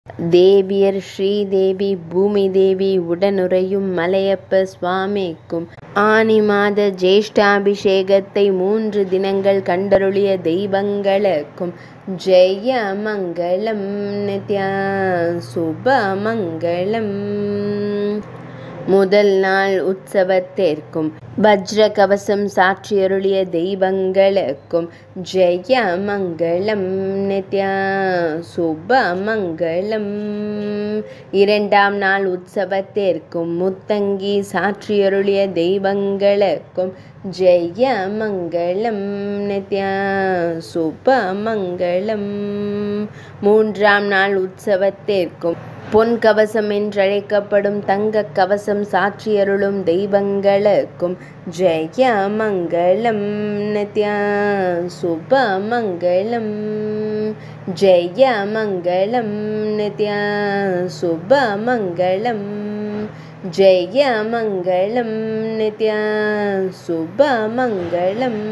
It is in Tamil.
தேவியர் ஸ்ரீதேவி பூமி தேவி உடனுறையும் மலையப்ப சுவாமிக்கும் ஆனி மாத ஜேஷ்டாபிஷேகத்தை 3 தினங்கள் கண்டருளிய தெய்வங்களுக்கும் ஜெய மங்களம் நித்யா சுப மங்களம். முதல் நாள் உற்சவத்திற்கும் வஜ்ர கவசம் சாற்றியருளிய தெய்வங்களுக்கும் ஜெய மங்களம் நித்யா சுப மங்களம். இரண்டாம் நாள் உற்சவத்திற்கும் முத்தங்கி சாற்றியருளிய தெய்வங்களுக்கும் ஜெய மங்களம் நித்யா சுப மங்களம். மூன்றாம் நாள் உற்சவத்திற்கும் பொன் கவசம் என்றழைக்கப்படும் தங்க கவசம் சாற்றியருளும் தெய்வங்களுக்கும் ஜெய மங்களம் நித்யா சுப மங்களம். ஜெய மங்களம் நித்யா சுப மங்களம். ஜெய மங்களம் நித்யா சுப மங்களம்.